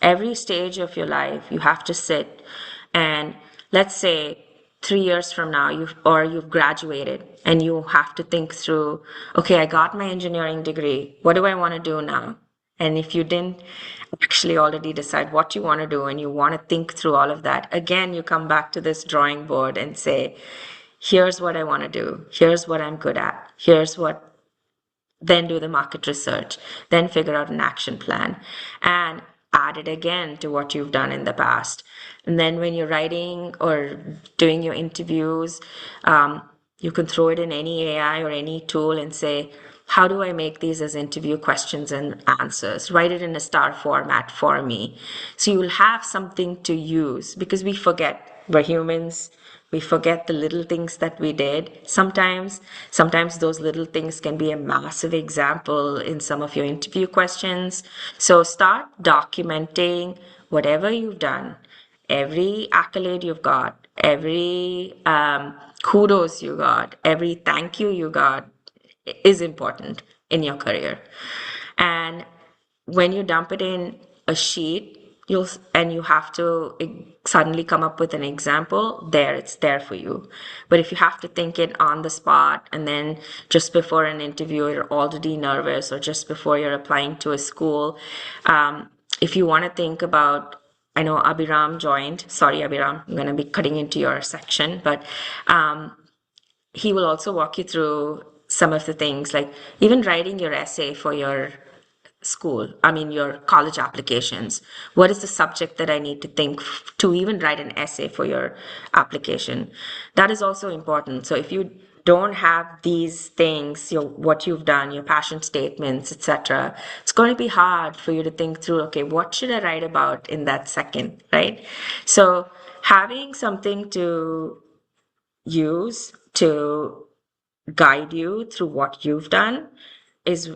Every stage of your life, you have to sit and let's say 3 years from now, you've graduated and you have to think through, okay, I got my engineering degree. What do I want to do now? And if you didn't actually already decide what you want to do and you want to think through all of that, again, you come back to this drawing board and say, here's what I want to do. Here's what I'm good at. Then do the market research, then figure out an action plan and add it again to what you've done in the past. And then when you're writing or doing your interviews, you can throw it in any AI or any tool and say, how do I make these as interview questions and answers? Write it in a star format for me. So you will have something to use because we forget we're humans. We forget the little things that we did. Sometimes those little things can be a massive example in some of your interview questions. So start documenting whatever you've done, every accolade you've got, every kudos you got, every thank you got is important in your career. And when you dump it in a sheet, you have to suddenly come up with an example, it's there for you. But if you have to think it on the spot and then just before an interview you're already nervous or just before you're applying to a school, if you want to think about, I know Abhiram joined. Sorry, Abhiram, I'm going to be cutting into your section, but he will also walk you through some of the things like even writing your essay for your your college applications. What is the subject that I need to think to even write an essay for your application? That is also important. So if you don't have these things, what you've done, your passion statements, etc., it's going to be hard for you to think through, okay, what should I write about in that second, right? So having something to use to guide you through what you've done is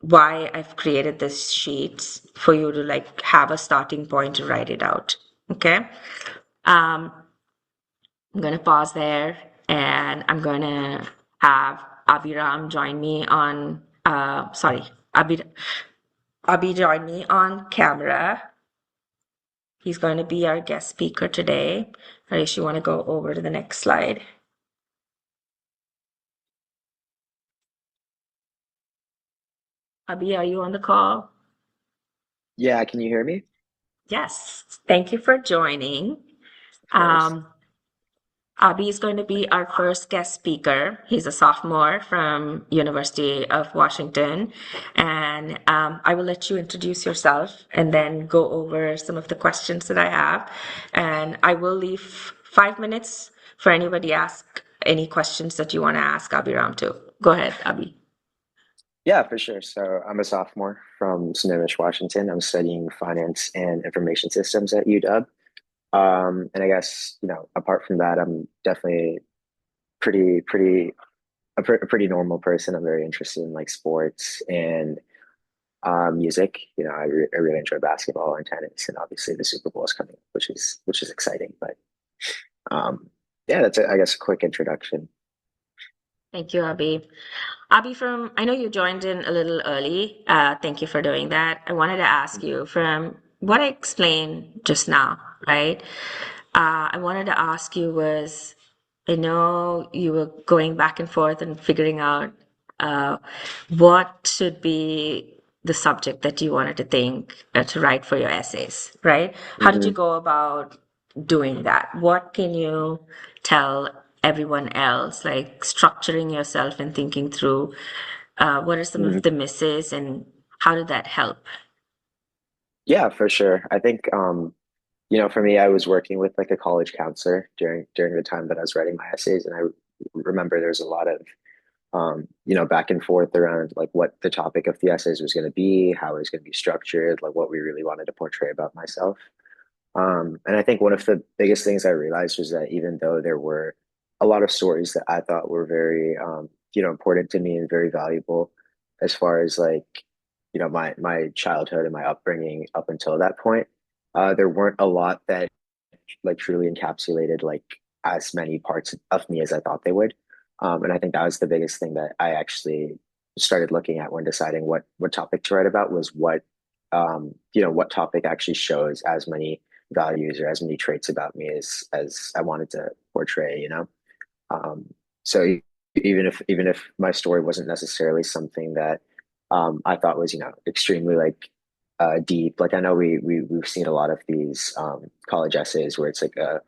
why I've created this sheets for you to like have a starting point to write it out. Okay. Um, I'm going to pause there and I'm going to have Abhiram join me on, sorry, Abhi join me on camera. He's going to be our guest speaker today. Harish, you want to go over to the next slide? Abhi, are you on the call? Yeah, can you hear me? Yes. Thank you for joining. Of course. Um, Abhi is going to be our first guest speaker. He's a sophomore from University of Washington, and I will let you introduce yourself and then go over some of the questions that I have. And I will leave 5 minutes for anybody ask any questions that you want to ask Abhiram to. Go ahead, Abhi. Yeah, for sure. So I'm a sophomore from Snohomish, Washington. I'm studying finance and information systems at UW. And I guess, apart from that, I'm definitely pretty, a pretty normal person. I'm very interested in like sports and music. I really enjoy basketball and tennis, and obviously the Super Bowl is coming, which is exciting. But um, yeah, I guess, a quick introduction. Thank you, Abhi. I know you joined in a little early. Thank you for doing that. I wanted to ask Mhm. you from what I explained just now, right? I wanted to ask you was, I know you were going back and forth and figuring out uh, what should be the subject that you wanted to think to write for your essays, right? How did you Mhm. go about doing that? What can you tell everyone else, like structuring yourself and thinking through what are some of Mhm. the misses and how did that help? Yeah, for sure. I think for me, I was working with like a college counselor during the time that I was writing my essays, and I remember there's a lot of back and forth around like what the topic of the essays was going to be, how it was going to be structured, like what we really wanted to portray about myself. And I think one of the biggest things I realized was that even though there were a lot of stories that I thought were very important to me and very valuable as far as like my childhood and my upbringing up until that point, there weren't a lot that like truly encapsulated like as many parts of me as I thought they would. And I think that was the biggest thing that I actually started looking at when deciding what topic to write about was what what topic actually shows as many values or as many traits about me as I wanted to portray, you know? Um, so even if my story wasn't necessarily something that I thought was, extremely like deep, like I know we've seen a lot of these college essays where it's like a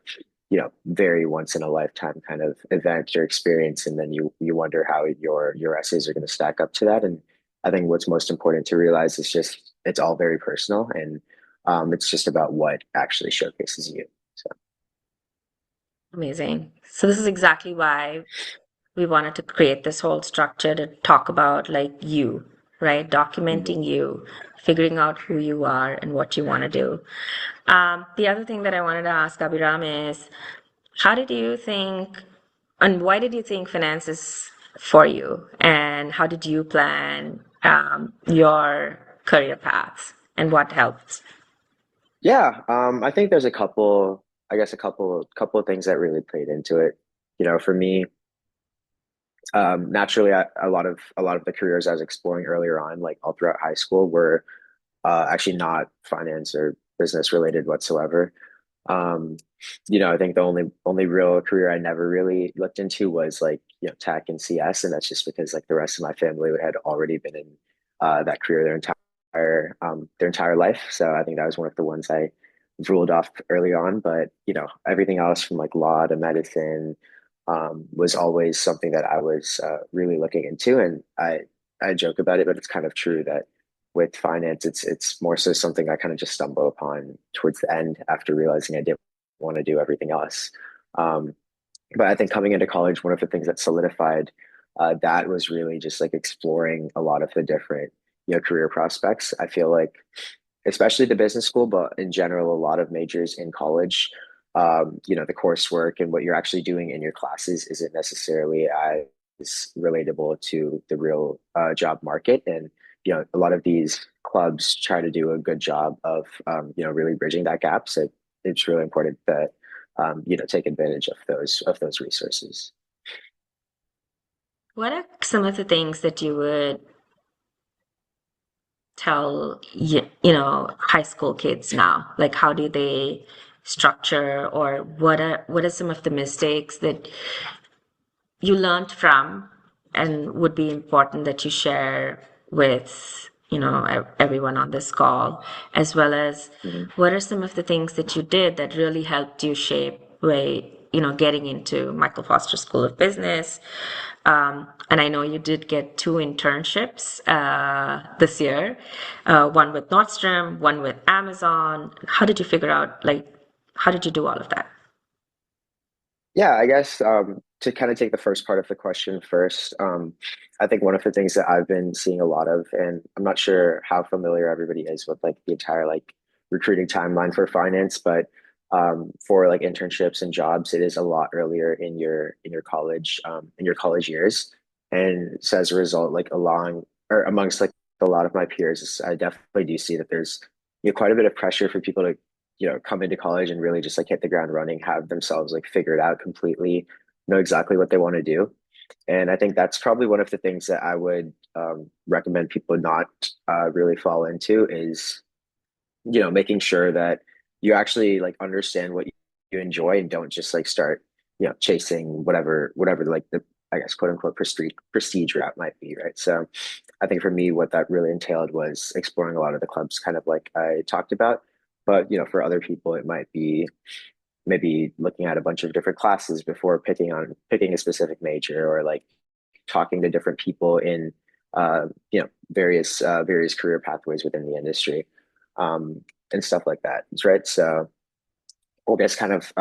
very once in a lifetime kind of event or experience, and then you wonder how your essays are going to stack up to that. And I think what's most important to realize is just it's all very personal, and it's just about what actually showcases you. So, Amazing. So this is exactly why we wanted to create this whole structure to talk about like you, right? mhm. Documenting you, figuring out who you are and what you want to do. The other thing that I wanted to ask Abhiram is, how did you think, and why did you think finance is for you? And how did you plan your career paths and what helped? Yeah, I think there's a couple, I guess a couple of things that really played into it. For me, naturally, a lot of the careers I was exploring earlier on, like all throughout high school, were actually not finance or business related whatsoever. Um, I think the only real career I never really looked into was like, tech and CS, and that's just because like the rest of my family had already been in that career their entire life. So I think that was one of the ones I ruled off early on. But everything else from like law to medicine was always something that I was really looking into, and I joke about it, but it's kind of true that with finance, it's more so something I kind of just stumble upon towards the end after realizing I didn't want to do everything else. Um, but I think coming into college, one of the things that solidified that was really just like exploring a lot of the different career prospects. I feel like, especially the business school, but in general, a lot of majors in college, the coursework and what you're actually doing in your classes isn't necessarily as relatable to the real job market. And, a lot of these clubs try to do a good job of, really bridging that gap. So it's really important that, take advantage of those resources. What are some of the things that you would tell high school kids now? Like how do they structure, or what are some of the mistakes that you learned from and would be important that you share with everyone on this call, as well as Mhm. what are some of the things that you did that really helped you shape way getting into Michael Foster School of Business. And I know you did get two internships this year, one with Nordstrom, one with Amazon. How did you figure out, like, how did you do all of that? Yeah, I guess to kind of take the first part of the question first, I think one of the things that I've been seeing a lot of, and I'm not sure how familiar everybody is with like the entire like recruiting timeline for finance, but for like internships and jobs, it is a lot earlier in your college years, and so as a result, like along or amongst like a lot of my peers, I definitely do see that there's quite a bit of pressure for people to come into college and really just like hit the ground running, have themselves like figured out completely, know exactly what they want to do. And I think that's probably one of the things that I would recommend people not really fall into is, making sure that you actually like understand what you enjoy and don't just like start, chasing whatever like the, I guess, quote unquote prestige route might be, right? So I think for me, what that really entailed was exploring a lot of the clubs, kind of like I talked about. But for other people, it might be maybe looking at a bunch of different classes before picking a specific major, or like talking to different people in various career pathways within the industry, um, and stuff like that. Right. So I guess kind of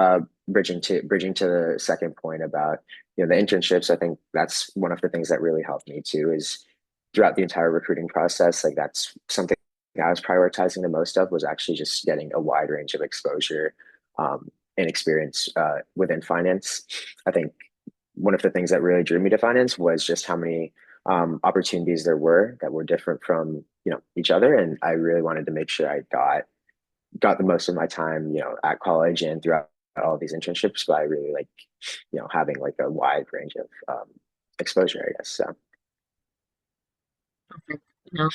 bridging to the second point about the internships. I think that's one of the things that really helped me too. Is throughout the entire recruiting process, like that's something I was prioritizing the most of, was actually just getting a wide range of exposure and experience within finance. I think one of the things that really drew me to finance was just how many opportunities there were that were different from each other, and I really wanted to make sure I got the most of my time, at college and throughout all these internships by really like, having like a wide range of exposure, I guess. So You know,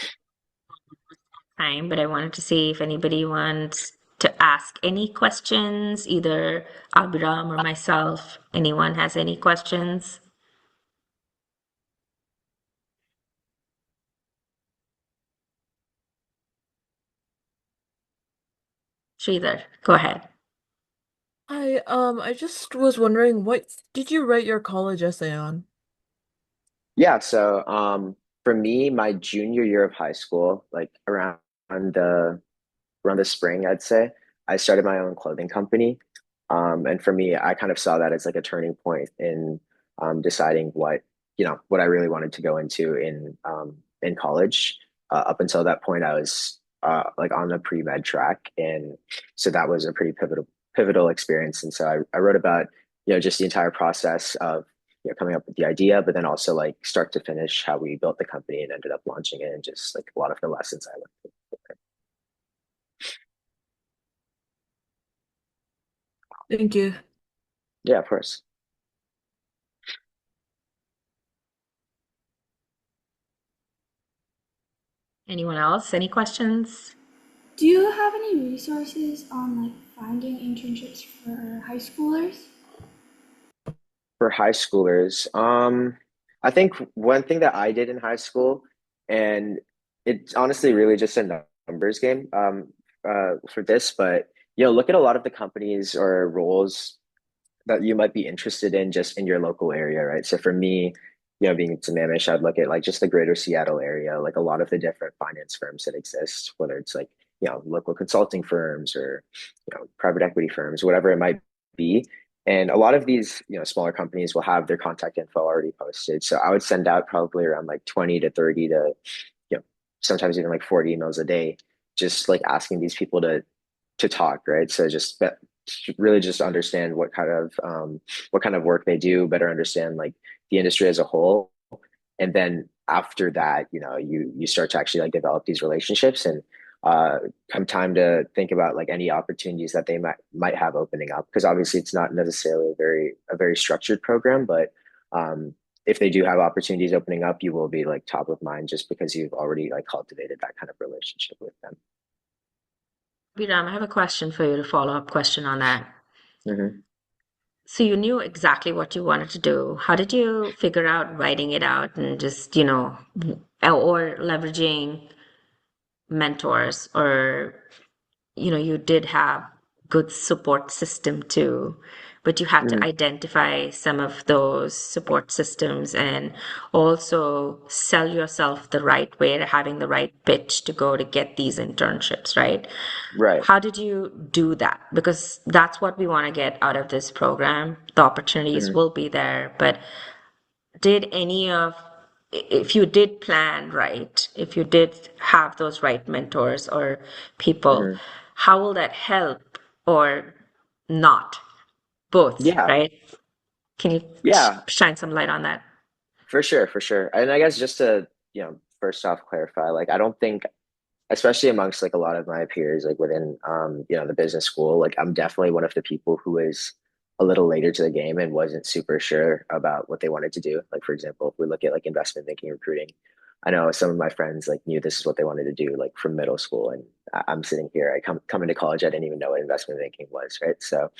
time, but I wanted to see if anybody wants to ask any questions, either Abhiram or myself. Anyone has any questions? Sridhar, go ahead. Hi, I just was wondering, what did you write your college essay on? Yeah, so for me, my junior year of high school, like the around the spring, I'd say, I started my own clothing company. And for me, I kind of saw that as like a turning point in deciding what I really wanted to go into in college. Up until that point, I was like on the pre-med track, and so that was a pretty pivotal experience. And so I wrote about just the entire process of coming up with the idea, but then also like start to finish how we built the company and ended up launching it, and just like a lot of the lessons I learned. Thank you. Yeah, of course. Anyone else? Any questions? Do you have any resources on like finding internships for high schoolers? For high schoolers, I think one thing that I did in high school, and it's honestly really just a numbers game, for this, but look at a lot of the companies or roles that you might be interested in just in your local area, right? So for me, being Sammamish, I'd look at like just the greater Seattle area, like a lot of the different finance firms that exist, whether it's like, local consulting firms or, private equity firms, whatever it might be. And a lot of these, smaller companies will have their contact info already posted. So I would send out probably around like 20 to 30 to, sometimes even like 40 emails a day, just like asking these people to talk, right? So just really just understand what kind of work they do, better understand like the industry as a whole, and then after that, you start to actually like develop these relationships, and come time to think about like any opportunities that they might have opening up, because obviously it's not necessarily a very structured program, but if they do have opportunities opening up, you will be like top of mind just because you've already like cultivated that kind of relationship with them. Abhiram, I have a question for you, to follow up question on that. Hmm. So you knew exactly what you wanted to do. How did you figure out writing it out and just, or leveraging mentors, or you did have good support system too, but you had to Hmm. identify some of those support systems and also sell yourself the right way, having the right pitch to go to get these internships, right? Right. How did you do that? Because that's what we want to get out of this program. The opportunities Hmm. will be there, but did any of if you did plan right, if you did have those right mentors or people, Hmm. how will that help or not? Both, Yeah. right? Can you Yeah, shine some light on that? for sure, for sure. And I guess just to, first off clarify, like I don't think, especially amongst like a lot of my peers, like within the business school, like I'm definitely one of the people who is a little later to the game and wasn't super sure about what they wanted to do. Like for example, if we look at like investment banking recruiting, I know some of my friends like knew this is what they wanted to do like from middle school, and I'm sitting here, I come into college, I didn't even know what investment banking was, right? So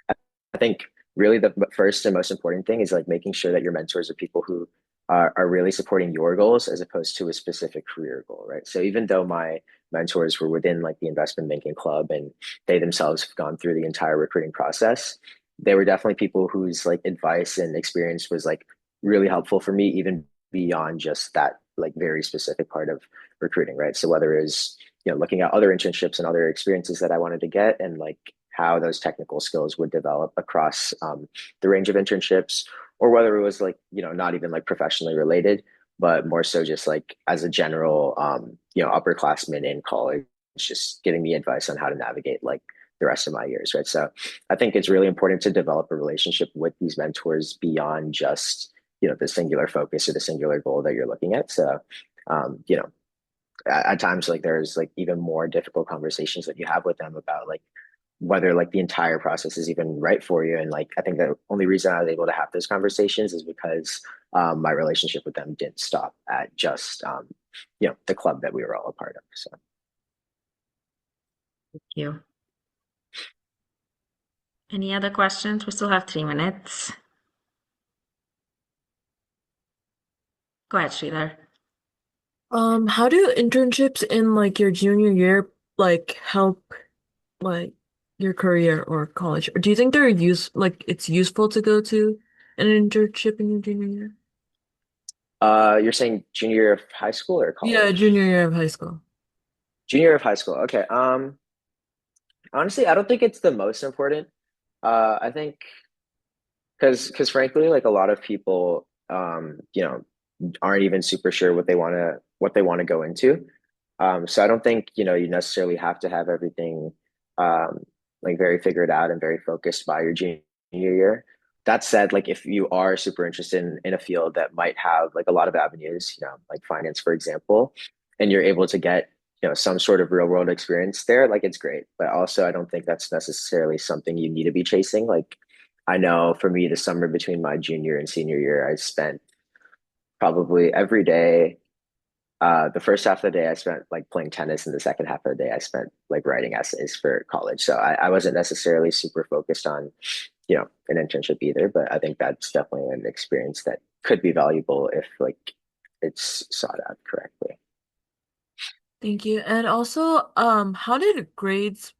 I think really the first and most important thing is like making sure that your mentors are people who are really supporting your goals as opposed to a specific career goal, right? So even though my mentors were within like the investment banking club and they themselves have gone through the entire recruiting process, they were definitely people whose like advice and experience was like really helpful for me, even beyond just that like very specific part of recruiting, right? So whether it is looking at other internships and other experiences that I wanted to get, and like how those technical skills would develop across the range of internships, or whether it was like not even like professionally related, but more so just like as a general upperclassman in college, just giving me advice on how to navigate like the rest of my years, right? So I think it's really important to develop a relationship with these mentors beyond just the singular focus or the singular goal that you're looking at. So um, you know at times like there's like even more difficult conversations that you have with them about like whether like the entire process is even right for you. And like I think the only reason I was able to have those conversations is because my relationship with them didn't stop at just the club that we were all a part of. So Thank you. Any other questions? We still have 3 minutes. Go ahead, Sridhar. How do internships in like your junior year like help like your career or college? Or do you think it's useful to go to an internship in your junior year? You're saying junior year of high school or Yeah, college? junior year of high school. Junior year of high school. Okay. Honestly, I don't think it's the most important. I think because frankly, like a lot of people, aren't even super sure what they want to go into. So I don't think, you necessarily have to have everything um, like very figured out and very focused by your junior year. That said, like if you are super interested in a field that might have like a lot of avenues, like finance, for example, and you're able to get, some sort of real world experience there, like it's great. But also, I don't think that's necessarily something you need to be chasing. Like I know for me, the summer between my junior and senior year, I spent probably every day. The first half of the day I spent like playing tennis, and the second half of the day I spent like writing essays for college. So I wasn't necessarily super focused on, an internship either, but I think that's definitely an experience that could be valuable if like it's sought out correctly. Thank you. And also, how did grades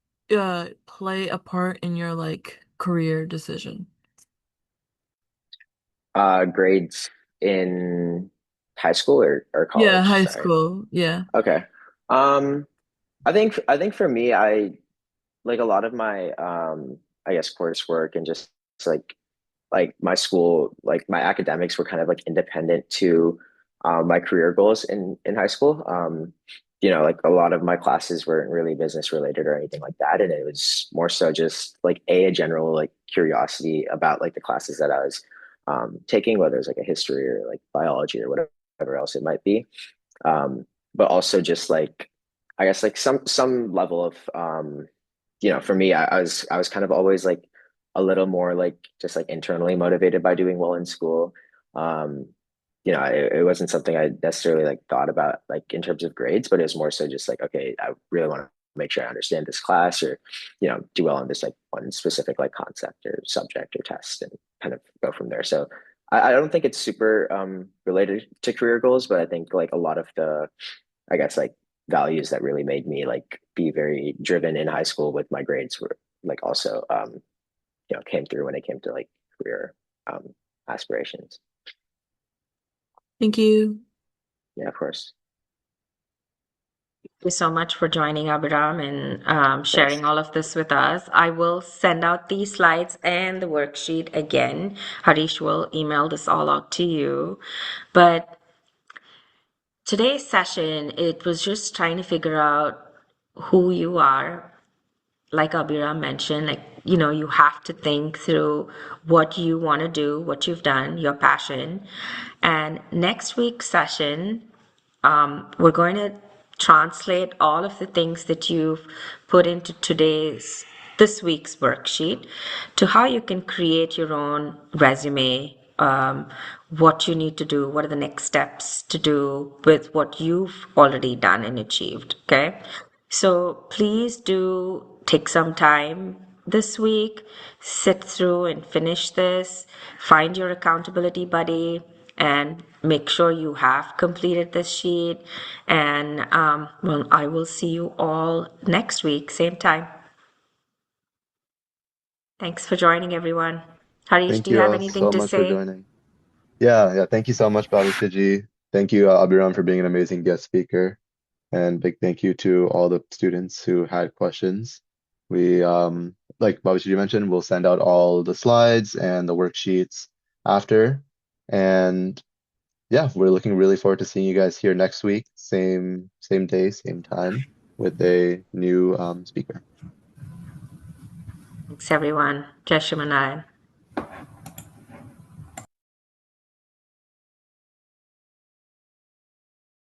play a part in your like career decision? Grades in high school or Yeah, college, high sorry. school. Yeah. Okay. Um, I think for me, I like a lot of my I guess coursework and just like my school, like my academics were kind of like independent to my career goals in high school. Like a lot of my classes weren't really business related or anything like that, and it was more so just like a general like curiosity about like the classes that I was taking, whether it's like a history or like biology or whatever else it might be. But also just like I guess like some level of for me, I was kind of always like a little more like just like internally motivated by doing well in school. Um, it wasn't something I necessarily like thought about like in terms of grades, but it was more so just like, okay, I really want to make sure I understand this class or, do well on this like one specific like concept or subject or test and kind of go from there. So I don't think it's super related to career goals, but I think like a lot of the I guess like values that really made me like be very driven in high school with my grades were like also came through when it came to like career um aspirations. Thank you. Yeah, of course. You so much for joining, Abhiram, and Of sharing course. all of this with us. I will send out these slides and the worksheet again. Harish will email this all out to you. But today's session, it was just trying to figure out who you are. Like Abhiram mentioned, like, you have to think through what you want to do, what you've done, your passion. And next week's session, we're going to translate all of the things that you've put into this week's worksheet to how you can create your own resume, what you need to do, what are the next steps to do with what you've already done and achieved. Okay. So please do take some time this week, sit through and finish this, find your accountability buddy, and make sure you have completed this sheet. And well, I will see you all next week, same time. Thanks for joining, everyone. Harish, do Thank you you have all anything so to much for say? joining. Yeah. Thank you so much, Babashiji. Thank you, Abiram, for being an amazing guest speaker. And big thank you to all the students who had questions. We, like Babashiji mentioned, we'll send out all the slides and the worksheets after. And yeah, we're looking really forward to seeing you guys here next week, same day, same time, with a new speaker. Thanks, everyone. Jai Shri Manayan.